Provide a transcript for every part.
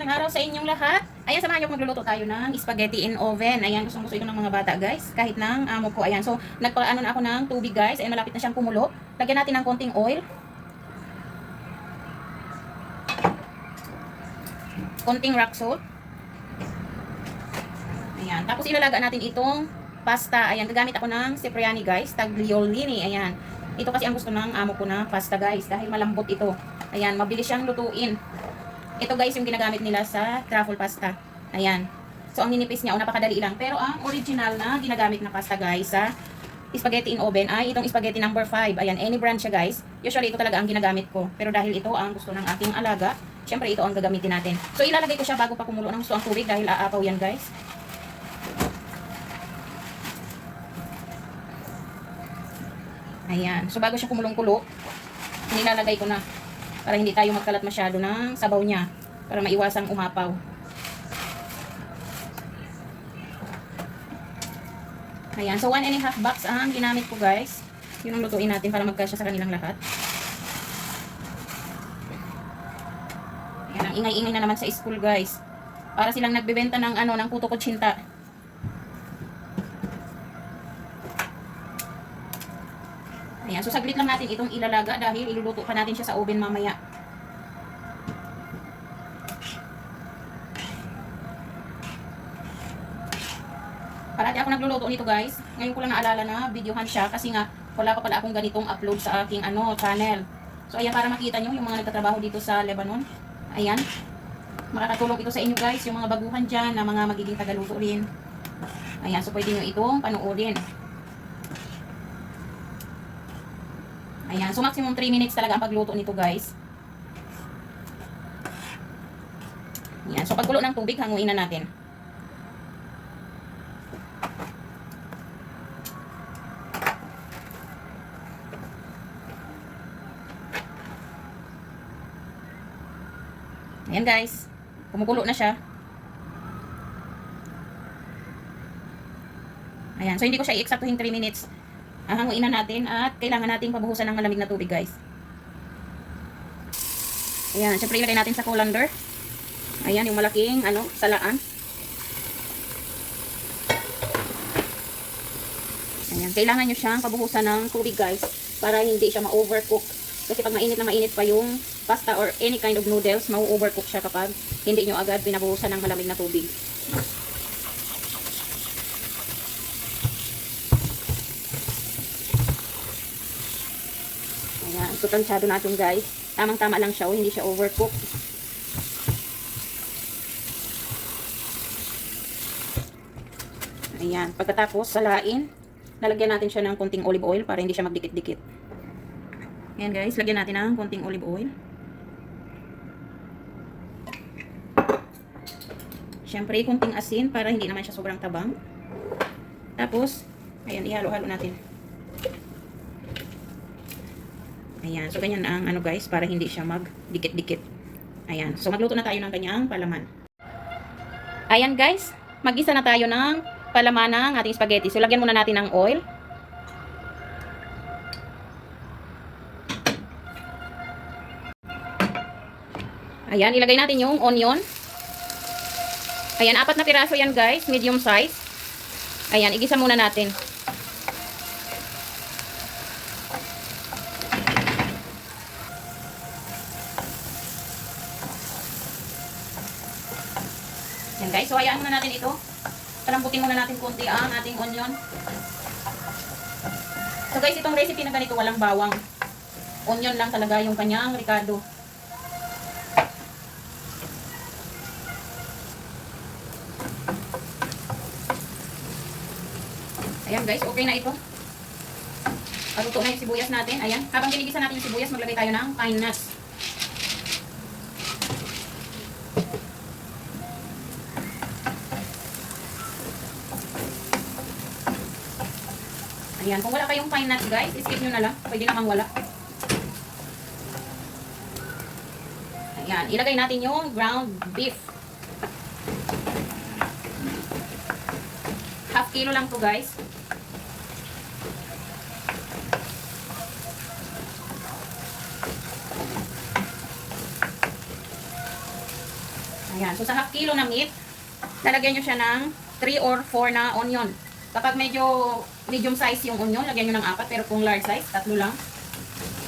Magandang araw sa inyong lahat. Ayan, samahan niyo magluluto tayo ng spaghetti in oven. Ayan, gusto ito ng mga bata, guys. Kahit ng amo ko. Ayan, so nagpaano na ako ng tubig, guys. Ayan, malapit na siyang kumulo. Lagyan natin ng konting oil. Konting rock salt. Ayan, tapos ilalaga natin itong pasta. Ayan, gagamit ako ng Cipriani, guys. Tagliolini. Ayan. Ito kasi ang gusto ng amo ko na pasta, guys. Dahil malambot ito. Ayan, mabilis siyang lutuin. Ito guys yung ginagamit nila sa truffle pasta. Ayan. So ang ninipis niya, napakadali lang. Pero ang original na ginagamit na pasta guys sa spaghetti in oven ay itong spaghetti number 5. Ayan, any brand siya guys. Usually ito talaga ang ginagamit ko. Pero dahil ito ang gusto ng aking alaga, syempre ito ang gagamitin natin. So ilalagay ko siya bago pa kumulo ng gusto ang tubig dahil aapaw yan guys. Ayan. So bago siya kumulong-kulo, nilalagay ko na para hindi tayo magkalat masyado ng sabaw niya para maiwasang umapaw. Ayan, so 1.5 box ang ginamit ko guys. Yun ang lutuin natin para magkasya sa kanilang lahat. Ayan, ang ingay-ingay na naman sa school guys. Para silang nagbebenta ng ng puto kutsinta. Ayan, so saglit lang natin itong ilalaga dahil iluluto pa natin siya sa oven mamaya. Parati ako nagluluto nito guys. Ngayon ko lang naalala na videohan siya kasi nga wala pa pala akong ganitong upload sa aking channel. So ayan, para makita nyo yung mga nagtatrabaho dito sa Lebanon. Ayan. Makakatulong ito sa inyo guys, yung mga baguhan dyan na mga magiging tagaluto rin. Ayan, so pwede nyo itong panuorin. Ayan, so maximum 3 minutes talaga ang pagluto nito guys. Ayan, so pagkulo ng tubig, hanguin na natin. Ayan guys, kumukulo na siya. Ayan, so hindi ko siya i-eksaktuhin 3 minutes. Hanguin na natin at kailangan nating pabuhusan ng malamig na tubig guys. Ayan, syempre ilagay natin sa colander. Ayan, yung malaking salaan. Ayan, kailangan nyo siyang pabuhusan ng tubig guys para hindi siya ma-overcook. Kasi pag mainit na mainit pa yung pasta or any kind of noodles, ma-overcook siya kapag hindi nyo agad pinabuhusan ng malamig na tubig. Ayan, so tansyado natin guys. Tamang-tama lang siya, hindi siya overcook. Ayan, pagkatapos salain, lalagyan natin siya ng konting olive oil para hindi siya magdikit-dikit. Ayan guys, lagyan natin ng konting olive oil. Siyempre, konting asin para hindi naman siya sobrang tabang. Tapos, ayan, ihalo-halo natin. Ayan, so ganyan ang guys, para hindi siya magdikit-dikit. Ayan, so magluto na tayo ng kanyang palaman. Ayan guys, mag-isa na tayo ng palaman ng ating spaghetti. So lagyan muna natin ng oil. Ayan, ilagay natin yung onion. Ayan, 4 na piraso yan guys, medium size. Ayan, igisa muna natin. Ayan guys, so hayaan muna natin ito. Palambutin muna natin konti ang ating onion. So guys, itong recipe na ganito walang bawang. Onion lang talaga yung kanyang ricado. Ayan guys, okay na ito. Paluto na yung sibuyas natin. Ayan, habang ginigisa natin yung sibuyas, maglagay tayo ng pine nuts. Ayan, kung wala kayong pine nuts guys, skip nyo na lang. Pwede namang wala. Ayan, ilagay natin yung ground beef. Half kilo lang to guys. Ayan. So, sa half kilo na meat, lalagyan nyo siya ng 3 or 4 na onion. Kapag medyo medium size yung onion, lagyan nyo ng 4. Pero kung large size, 3 lang.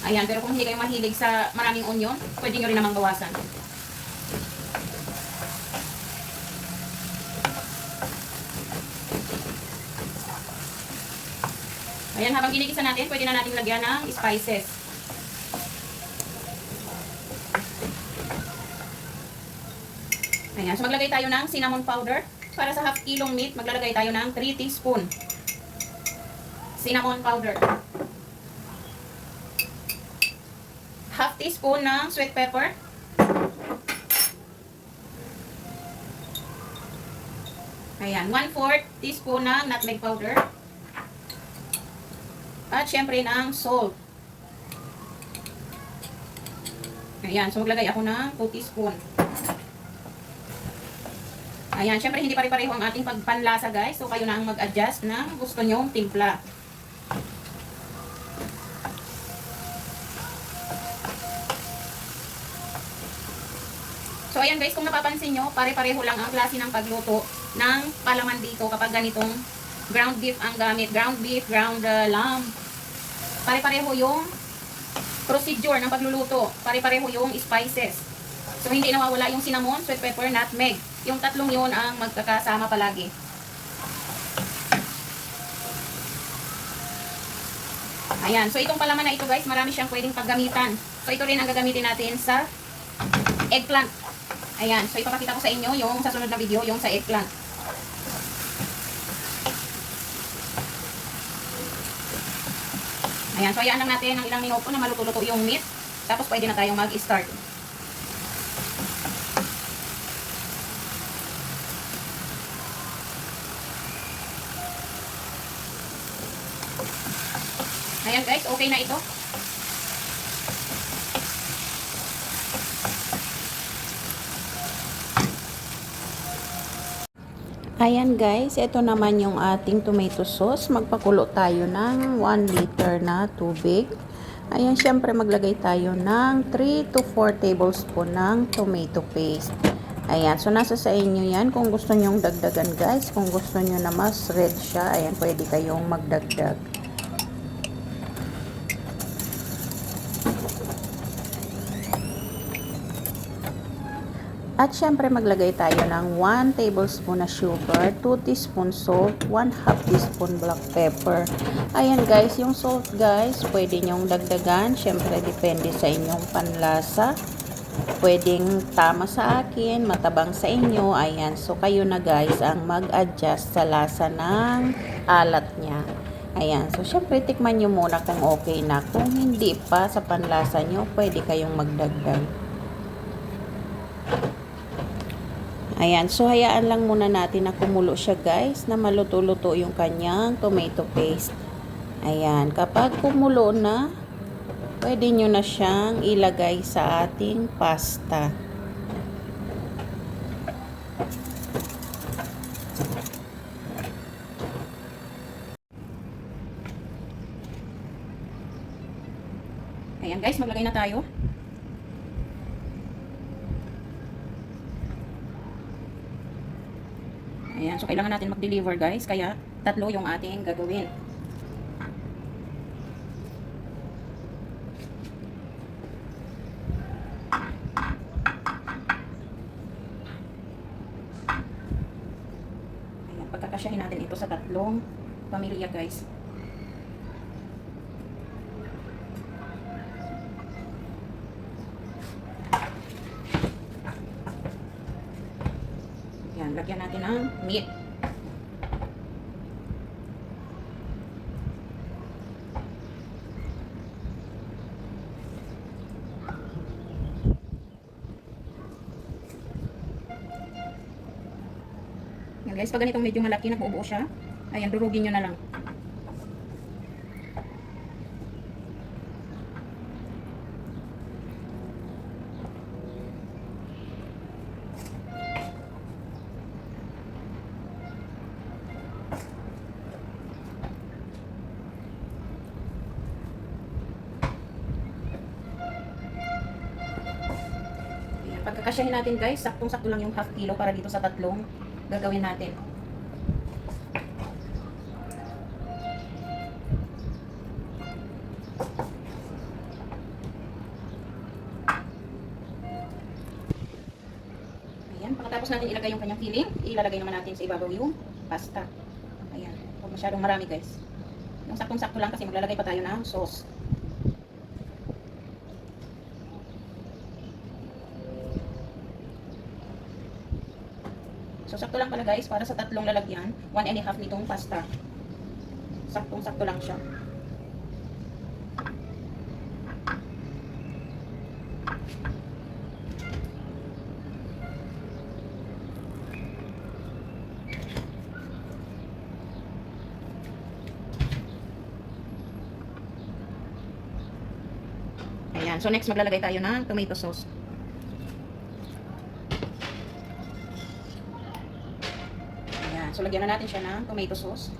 Ayan. Pero kung hindi kayo mahilig sa maraming onion, pwede nyo rin namang bawasan. Ayan, habang ginigisa natin, pwede na natin lagyan ng spices. Ayan, so maglagay tayo ng cinnamon powder. Para sa half kilong meat, maglalagay tayo ng 3 teaspoon cinnamon powder. Half teaspoon ng sweet pepper. Ayan, 1/4 teaspoon ng nutmeg powder. At syempre ng salt. Ayan, so maglagay ako ng 2 teaspoon. Ayan, syempre hindi pare-pareho ang ating pagpanlasa guys. So kayo na ang mag-adjust na gusto nyong timpla. So ayan guys, kung napapansin nyo, pare-pareho lang ang klase ng pagluto ng palaman dito kapag ganitong ground beef ang gamit. Ground beef, ground lamb. Pare-pareho yung procedure ng pagluluto. Pare-pareho yung spices. So hindi nawawala yung cinnamon, sweet pepper, nutmeg. Yung tatlong yun ang magkakasama palagi. Ayan, so itong palaman na ito guys, marami siyang pwedeng paggamitan. So ito rin ang gagamitin natin sa eggplant. Ayan, so ipapakita ko sa inyo yung sa sunod na video, yung sa eggplant. Ayan, so hayaan lang natin ng ilang minuto na maluto-luto yung meat. Tapos pwede na tayong mag-start. Ayan guys, okay na ito. Ayan guys, ito naman yung ating tomato sauce. Magpakulo tayo ng 1 liter na tubig. Ayan, syempre maglagay tayo ng 3 to 4 tablespoon ng tomato paste. Ayan, so nasa sa inyo yan kung gusto nyong dagdagan guys. Kung gusto nyo na mas red siya, ayan, pwede kayong magdagdag. At syempre maglagay tayo ng 1 tablespoon na sugar, 2 teaspoon salt, 1/2 teaspoon black pepper. Ayan guys, yung salt guys, pwede nyong dagdagan. Syempre depende sa inyong panlasa. Pwedeng tama sa akin, matabang sa inyo. Ayan, so kayo na guys ang mag-adjust sa lasa ng alat niya. Ayan, so syempre tikman nyo muna kung okay na. Kung hindi pa sa panlasa nyo, pwede kayong magdagdag. Ayan, so hayaan lang muna natin na kumulo siya guys, na maluto-luto yung kanyang tomato paste. Ayan, kapag kumulo na, pwede nyo na siyang ilagay sa ating pasta. Ayan guys, maglagay na tayo. Ayan, so kailangan natin mag-deliver guys, kaya 3 yung ating gagawin. Ayan, pagkakasyahin natin ito sa 3 pamilya guys. Ayan, lagyan natin ng meat. Ayan guys, pag ganitong medyo malaki, nag-ubuo siya. Ayan, durugin nyo na lang. Pag Pagkakasyahin natin guys, saktong-sakto lang yung half kilo para dito sa tatlong gagawin natin. Ayan, pagkatapos natin ilagay yung kanyang filling, ilalagay naman natin sa ibabaw yung pasta. Ayan, huwag masyadong marami guys. Yung saktong-sakto lang kasi maglalagay pa tayo ng sauce. So, sakto lang pala guys, para sa tatlong lalagyan, 1.5 nitong pasta. Saktong-sakto lang siya. Ayan, so next maglalagay tayo ng tomato sauce. Ayan, so lagyan na natin siya ng tomato sauce.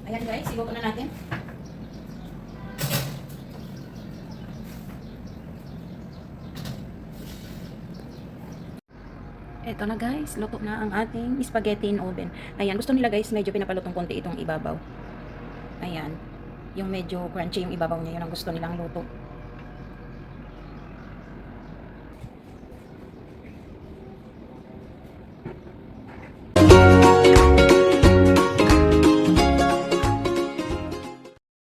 Ayan guys, iluto na natin. Eto na guys, luto na ang ating spaghetti in oven. Ayan, gusto nila guys, medyo pinapalutong konti itong ibabaw. Ayan, yung medyo crunchy yung ibabaw niya, yun ang gusto nilang luto.